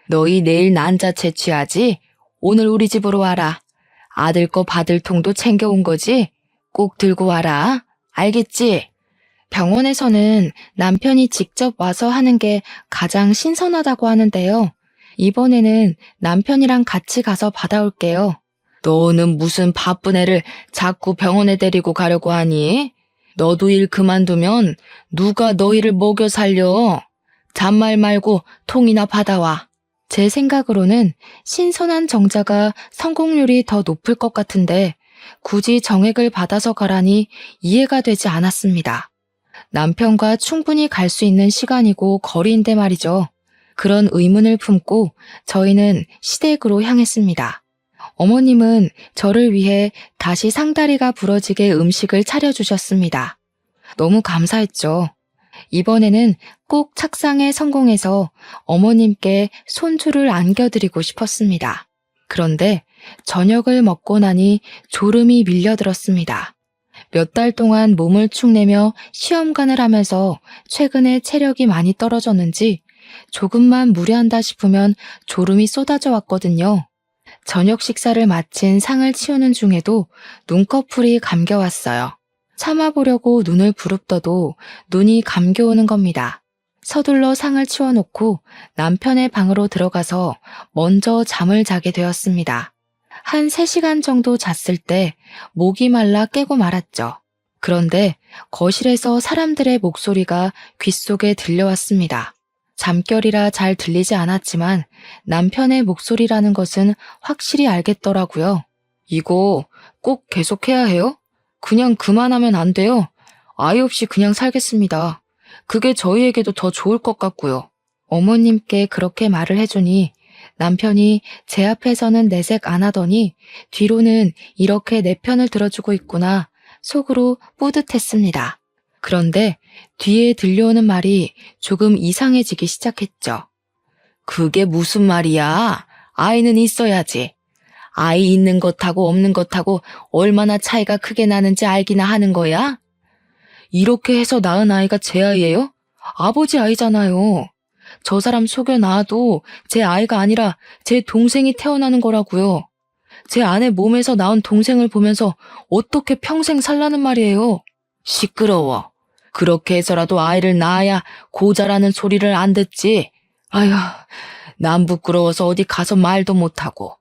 너희 내일 난자 채취하지? 오늘 우리 집으로 와라. 아들 거 받을 통도 챙겨온 거지? 꼭 들고 와라. 알겠지? 병원에서는 남편이 직접 와서 하는 게 가장 신선하다고 하는데요. 이번에는 남편이랑 같이 가서 받아올게요. 너는 무슨 바쁜 애를 자꾸 병원에 데리고 가려고 하니? 너도 일 그만두면 누가 너희를 먹여 살려? 잔말 말고 통이나 받아와. 제 생각으로는 신선한 정자가 성공률이 더 높을 것 같은데 굳이 정액을 받아서 가라니 이해가 되지 않았습니다. 남편과 충분히 갈 수 있는 시간이고 거리인데 말이죠. 그런 의문을 품고 저희는 시댁으로 향했습니다. 어머님은 저를 위해 다시 상다리가 부러지게 음식을 차려주셨습니다. 너무 감사했죠. 이번에는 꼭 착상에 성공해서 어머님께 손주를 안겨드리고 싶었습니다. 그런데 저녁을 먹고 나니 졸음이 밀려들었습니다. 몇 달 동안 몸을 축내며 시험관을 하면서 최근에 체력이 많이 떨어졌는지 조금만 무리한다 싶으면 졸음이 쏟아져 왔거든요. 저녁 식사를 마친 상을 치우는 중에도 눈꺼풀이 감겨왔어요. 참아보려고 눈을 부릅떠도 눈이 감겨오는 겁니다. 서둘러 상을 치워놓고 남편의 방으로 들어가서 먼저 잠을 자게 되었습니다. 한 3시간 정도 잤을 때 목이 말라 깨고 말았죠. 그런데 거실에서 사람들의 목소리가 귓속에 들려왔습니다. 잠결이라 잘 들리지 않았지만 남편의 목소리라는 것은 확실히 알겠더라고요. 이거 꼭 계속해야 해요? 그냥 그만하면 안 돼요. 아이 없이 그냥 살겠습니다. 그게 저희에게도 더 좋을 것 같고요. 어머님께 그렇게 말을 해주니 남편이 제 앞에서는 내색 안 하더니 뒤로는 이렇게 내 편을 들어주고 있구나 속으로 뿌듯했습니다. 그런데 뒤에 들려오는 말이 조금 이상해지기 시작했죠. 그게 무슨 말이야? 아이는 있어야지. 아이 있는 것하고 없는 것하고 얼마나 차이가 크게 나는지 알기나 하는 거야? 이렇게 해서 낳은 아이가 제 아이예요? 아버지 아이잖아요. 저 사람 속여 낳아도 제 아이가 아니라 제 동생이 태어나는 거라고요. 제 아내 몸에서 낳은 동생을 보면서 어떻게 평생 살라는 말이에요. 시끄러워. 그렇게 해서라도 아이를 낳아야 고자라는 소리를 안 듣지. 아휴, 난 부끄러워서 어디 가서 말도 못하고.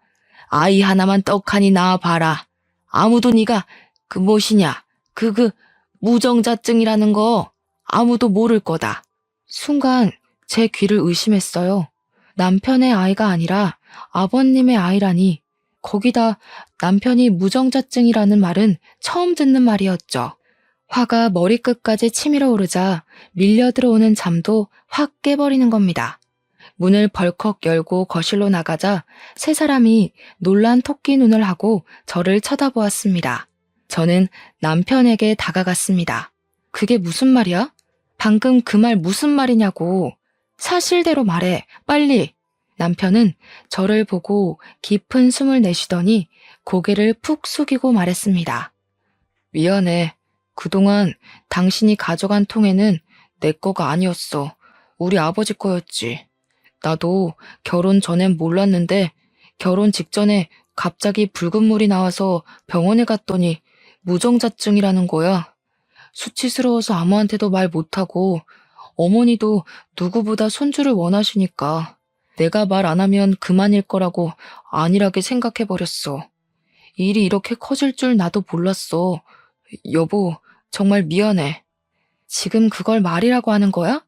아이 하나만 떡하니 낳아봐라. 아무도 네가 그 무엇이냐, 무정자증이라는 거 아무도 모를 거다. 순간 제 귀를 의심했어요. 남편의 아이가 아니라 아버님의 아이라니. 거기다 남편이 무정자증이라는 말은 처음 듣는 말이었죠. 화가 머리끝까지 치밀어 오르자 밀려 들어오는 잠도 확 깨버리는 겁니다. 문을 벌컥 열고 거실로 나가자 세 사람이 놀란 토끼 눈을 하고 저를 쳐다보았습니다. 저는 남편에게 다가갔습니다. 그게 무슨 말이야? 방금 그 말 무슨 말이냐고. 사실대로 말해, 빨리. 남편은 저를 보고 깊은 숨을 내쉬더니 고개를 푹 숙이고 말했습니다. 미안해. 그동안 당신이 가져간 통에는 내 거가 아니었어. 우리 아버지 거였지. 나도 결혼 전엔 몰랐는데 결혼 직전에 갑자기 붉은 물이 나와서 병원에 갔더니 무정자증이라는 거야. 수치스러워서 아무한테도 말 못하고 어머니도 누구보다 손주를 원하시니까 내가 말 안 하면 그만일 거라고 안일하게 생각해버렸어. 일이 이렇게 커질 줄 나도 몰랐어. 여보, 정말 미안해. 지금 그걸 말이라고 하는 거야?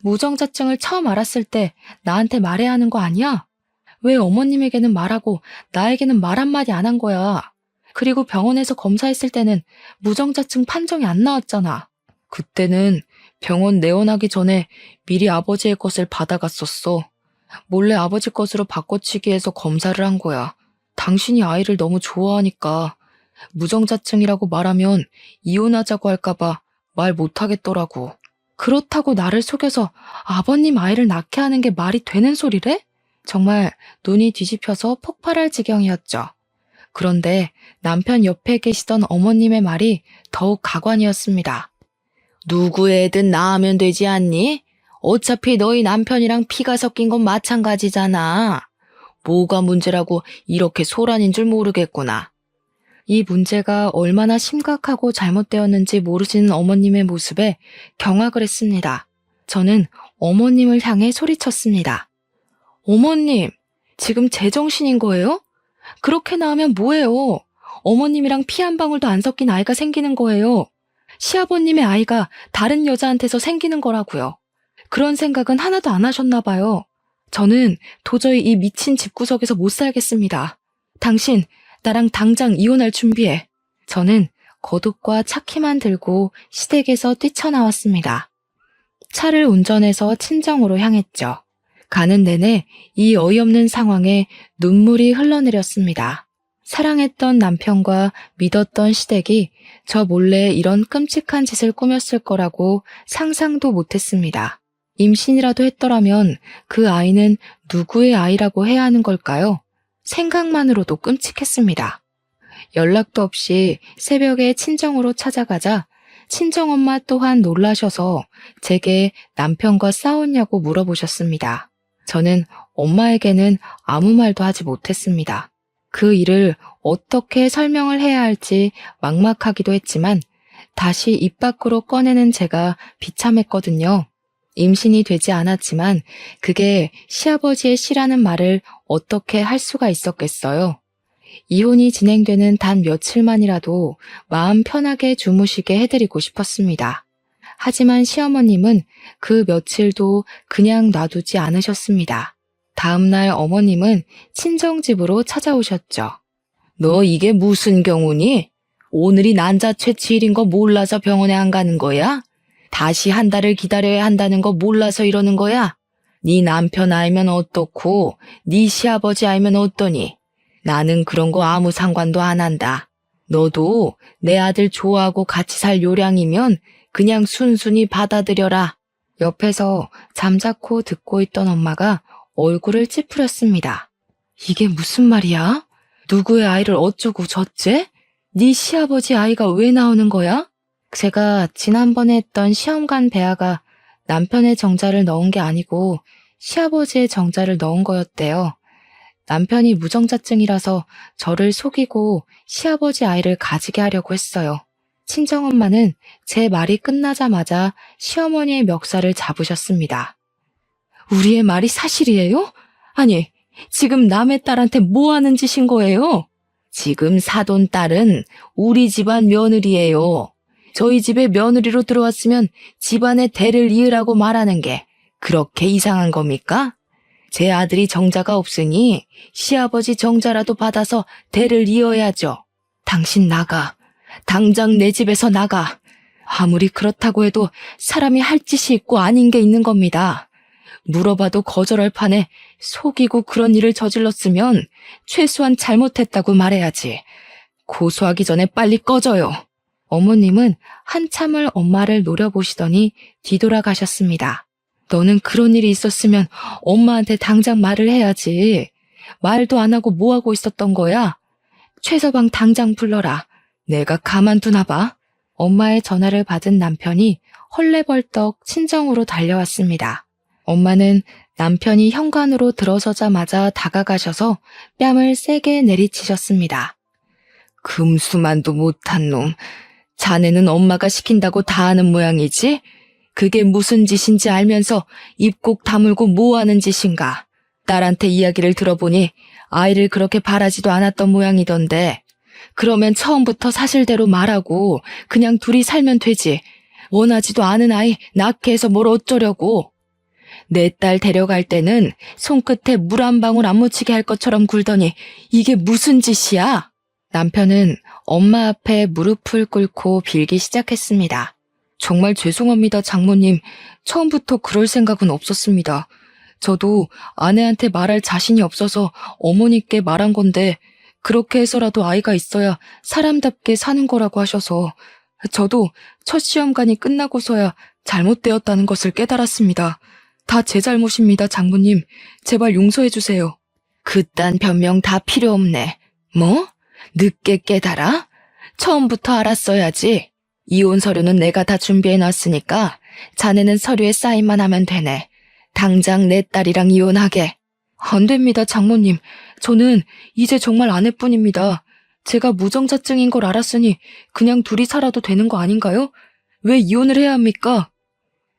무정자증을 처음 알았을 때 나한테 말해야 하는 거 아니야? 왜 어머님에게는 말하고 나에게는 말 한마디 안 한 거야? 그리고 병원에서 검사했을 때는 무정자증 판정이 안 나왔잖아. 그때는 병원 내원하기 전에 미리 아버지의 것을 받아갔었어. 몰래 아버지 것으로 바꿔치기 해서 검사를 한 거야. 당신이 아이를 너무 좋아하니까 무정자증이라고 말하면 이혼하자고 할까봐 말 못하겠더라고. 그렇다고 나를 속여서 아버님 아이를 낳게 하는 게 말이 되는 소리래? 정말 눈이 뒤집혀서 폭발할 지경이었죠. 그런데 남편 옆에 계시던 어머님의 말이 더욱 가관이었습니다. 누구 애든 낳으면 되지 않니? 어차피 너희 남편이랑 피가 섞인 건 마찬가지잖아. 뭐가 문제라고 이렇게 소란인 줄 모르겠구나. 이 문제가 얼마나 심각하고 잘못되었는지 모르시는 어머님의 모습에 경악을 했습니다. 저는 어머님을 향해 소리쳤습니다. 어머님, 지금 제정신인 거예요? 그렇게 나오면 뭐예요? 어머님이랑 피 한 방울도 안 섞인 아이가 생기는 거예요. 시아버님의 아이가 다른 여자한테서 생기는 거라고요. 그런 생각은 하나도 안 하셨나 봐요. 저는 도저히 이 미친 집구석에서 못 살겠습니다. 당신, 나랑 당장 이혼할 준비해. 저는 거둑과 차키만 들고 시댁에서 뛰쳐나왔습니다. 차를 운전해서 친정으로 향했죠. 가는 내내 이 어이없는 상황에 눈물이 흘러내렸습니다. 사랑했던 남편과 믿었던 시댁이 저 몰래 이런 끔찍한 짓을 꾸몄을 거라고 상상도 못했습니다. 임신이라도 했더라면 그 아이는 누구의 아이라고 해야 하는 걸까요? 생각만으로도 끔찍했습니다. 연락도 없이 새벽에 친정으로 찾아가자 친정엄마 또한 놀라셔서 제게 남편과 싸웠냐고 물어보셨습니다. 저는 엄마에게는 아무 말도 하지 못했습니다. 그 일을 어떻게 설명을 해야 할지 막막하기도 했지만 다시 입 밖으로 꺼내는 제가 비참했거든요. 임신이 되지 않았지만 그게 시아버지의 시라는 말을 어떻게 할 수가 있었겠어요. 이혼이 진행되는 단 며칠만이라도 마음 편하게 주무시게 해드리고 싶었습니다. 하지만 시어머님은 그 며칠도 그냥 놔두지 않으셨습니다. 다음날 어머님은 친정집으로 찾아오셨죠. 너 이게 무슨 경우니? 오늘이 난자 채취일인 거 몰라서 병원에 안 가는 거야? 다시 한 달을 기다려야 한다는 거 몰라서 이러는 거야? 네 남편 알면 어떻고 네 시아버지 알면 어떠니? 나는 그런 거 아무 상관도 안 한다. 너도 내 아들 좋아하고 같이 살 요량이면 그냥 순순히 받아들여라. 옆에서 잠자코 듣고 있던 엄마가 얼굴을 찌푸렸습니다. 이게 무슨 말이야? 누구의 아이를 어쩌고 저째? 네 시아버지 아이가 왜 나오는 거야? 제가 지난번에 했던 시험관 배아가 남편의 정자를 넣은 게 아니고 시아버지의 정자를 넣은 거였대요. 남편이 무정자증이라서 저를 속이고 시아버지 아이를 가지게 하려고 했어요. 친정엄마는 제 말이 끝나자마자 시어머니의 멱살을 잡으셨습니다. 우리의 말이 사실이에요? 아니, 지금 남의 딸한테 뭐 하는 짓인 거예요? 지금 사돈 딸은 우리 집안 며느리예요. 저희 집에 며느리로 들어왔으면 집안의 대를 이으라고 말하는 게 그렇게 이상한 겁니까? 제 아들이 정자가 없으니 시아버지 정자라도 받아서 대를 이어야죠. 당신 나가. 당장 내 집에서 나가. 아무리 그렇다고 해도 사람이 할 짓이 있고 아닌 게 있는 겁니다. 물어봐도 거절할 판에 속이고 그런 일을 저질렀으면 최소한 잘못했다고 말해야지. 고소하기 전에 빨리 꺼져요. 어머님은 한참을 엄마를 노려보시더니 뒤돌아가셨습니다. 너는 그런 일이 있었으면 엄마한테 당장 말을 해야지. 말도 안 하고 뭐 하고 있었던 거야? 최서방 당장 불러라. 내가 가만두나 봐. 엄마의 전화를 받은 남편이 헐레벌떡 친정으로 달려왔습니다. 엄마는 남편이 현관으로 들어서자마자 다가가셔서 뺨을 세게 내리치셨습니다. 금수만도 못한 놈. 자네는 엄마가 시킨다고 다 하는 모양이지? 그게 무슨 짓인지 알면서 입 꼭 다물고 뭐 하는 짓인가? 딸한테 이야기를 들어보니 아이를 그렇게 바라지도 않았던 모양이던데. 그러면 처음부터 사실대로 말하고 그냥 둘이 살면 되지. 원하지도 않은 아이 낳게 해서 뭘 어쩌려고. 내 딸 데려갈 때는 손끝에 물 한 방울 안 묻히게 할 것처럼 굴더니 이게 무슨 짓이야? 남편은 엄마 앞에 무릎을 꿇고 빌기 시작했습니다. 정말 죄송합니다, 장모님. 처음부터 그럴 생각은 없었습니다. 저도 아내한테 말할 자신이 없어서 어머니께 말한 건데 그렇게 해서라도 아이가 있어야 사람답게 사는 거라고 하셔서 저도 첫 시험관이 끝나고서야 잘못되었다는 것을 깨달았습니다. 다 제 잘못입니다, 장모님. 제발 용서해 주세요. 그딴 변명 다 필요 없네. 뭐? 늦게 깨달아? 처음부터 알았어야지. 이혼 서류는 내가 다 준비해놨으니까 자네는 서류에 사인만 하면 되네. 당장 내 딸이랑 이혼하게. 안 됩니다, 장모님. 저는 이제 정말 아내뿐입니다. 제가 무정자증인 걸 알았으니 그냥 둘이 살아도 되는 거 아닌가요? 왜 이혼을 해야 합니까?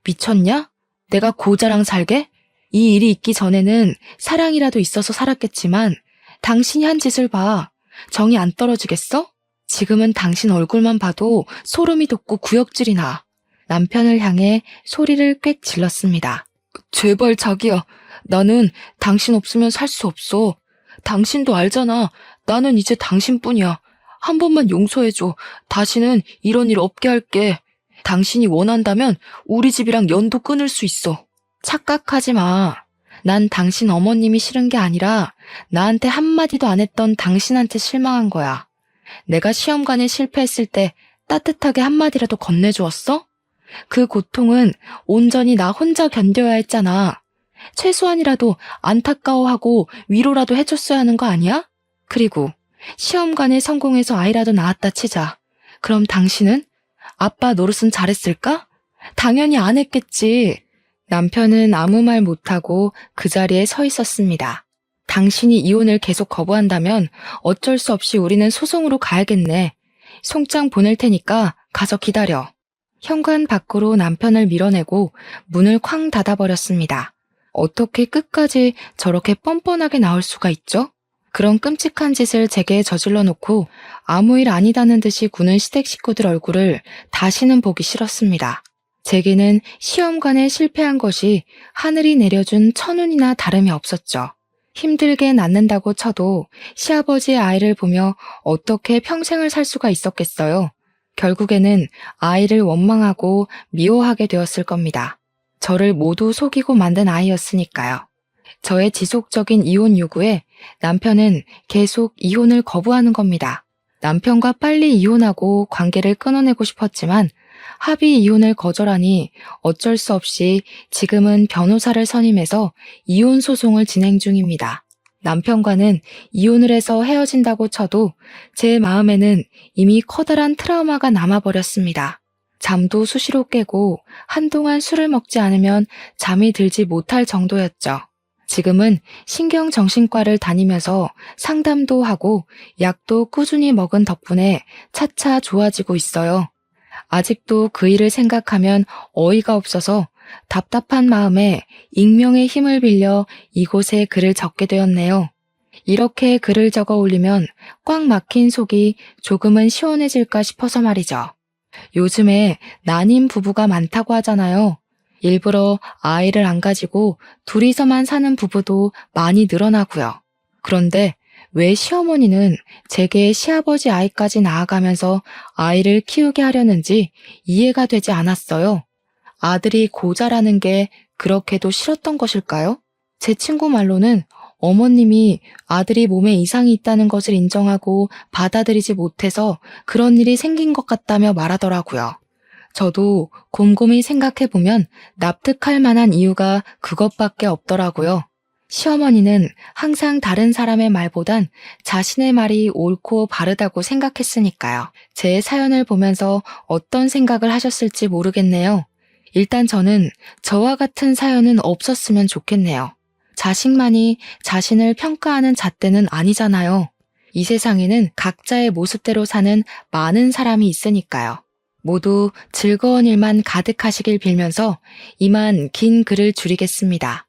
미쳤냐? 내가 고자랑 살게? 이 일이 있기 전에는 사랑이라도 있어서 살았겠지만 당신이 한 짓을 봐. 정이 안 떨어지겠어? 지금은 당신 얼굴만 봐도 소름이 돋고 구역질이 나. 남편을 향해 소리를 꽥 질렀습니다. 제발 자기야. 나는 당신 없으면 살 수 없어. 당신도 알잖아. 나는 이제 당신뿐이야. 한 번만 용서해줘. 다시는 이런 일 없게 할게. 당신이 원한다면 우리 집이랑 연도 끊을 수 있어. 착각하지 마. 난 당신 어머님이 싫은 게 아니라 나한테 한마디도 안 했던 당신한테 실망한 거야. 내가 시험관에 실패했을 때 따뜻하게 한마디라도 건네주었어? 그 고통은 온전히 나 혼자 견뎌야 했잖아. 최소한이라도 안타까워하고 위로라도 해줬어야 하는 거 아니야? 그리고 시험관에 성공해서 아이라도 낳았다 치자. 그럼 당신은? 아빠 노릇은 잘했을까? 당연히 안 했겠지. 남편은 아무 말 못하고 그 자리에 서 있었습니다. 당신이 이혼을 계속 거부한다면 어쩔 수 없이 우리는 소송으로 가야겠네. 송장 보낼 테니까 가서 기다려. 현관 밖으로 남편을 밀어내고 문을 쾅 닫아버렸습니다. 어떻게 끝까지 저렇게 뻔뻔하게 나올 수가 있죠? 그런 끔찍한 짓을 제게 저질러 놓고 아무 일 아니다는 듯이 구는 시댁 식구들 얼굴을 다시는 보기 싫었습니다. 제게는 시험관에 실패한 것이 하늘이 내려준 천운이나 다름이 없었죠. 힘들게 낳는다고 쳐도 시아버지의 아이를 보며 어떻게 평생을 살 수가 있었겠어요. 결국에는 아이를 원망하고 미워하게 되었을 겁니다. 저를 모두 속이고 만든 아이였으니까요. 저의 지속적인 이혼 요구에 남편은 계속 이혼을 거부하는 겁니다. 남편과 빨리 이혼하고 관계를 끊어내고 싶었지만 합의 이혼을 거절하니 어쩔 수 없이 지금은 변호사를 선임해서 이혼 소송을 진행 중입니다. 남편과는 이혼을 해서 헤어진다고 쳐도 제 마음에는 이미 커다란 트라우마가 남아버렸습니다. 잠도 수시로 깨고 한동안 술을 먹지 않으면 잠이 들지 못할 정도였죠. 지금은 신경정신과를 다니면서 상담도 하고 약도 꾸준히 먹은 덕분에 차차 좋아지고 있어요. 아직도 그 일을 생각하면 어이가 없어서 답답한 마음에 익명의 힘을 빌려 이곳에 글을 적게 되었네요. 이렇게 글을 적어 올리면 꽉 막힌 속이 조금은 시원해질까 싶어서 말이죠. 요즘에 난임 부부가 많다고 하잖아요. 일부러 아이를 안 가지고 둘이서만 사는 부부도 많이 늘어나고요. 그런데 왜 시어머니는 제게 시아버지 아이까지 낳아가면서 아이를 키우게 하려는지 이해가 되지 않았어요. 아들이 고자라는 게 그렇게도 싫었던 것일까요? 제 친구 말로는 어머님이 아들이 몸에 이상이 있다는 것을 인정하고 받아들이지 못해서 그런 일이 생긴 것 같다며 말하더라고요. 저도 곰곰이 생각해보면 납득할 만한 이유가 그것밖에 없더라고요. 시어머니는 항상 다른 사람의 말보단 자신의 말이 옳고 바르다고 생각했으니까요. 제 사연을 보면서 어떤 생각을 하셨을지 모르겠네요. 일단 저는 저와 같은 사연은 없었으면 좋겠네요. 자식만이 자신을 평가하는 잣대는 아니잖아요. 이 세상에는 각자의 모습대로 사는 많은 사람이 있으니까요. 모두 즐거운 일만 가득하시길 빌면서 이만 긴 글을 줄이겠습니다.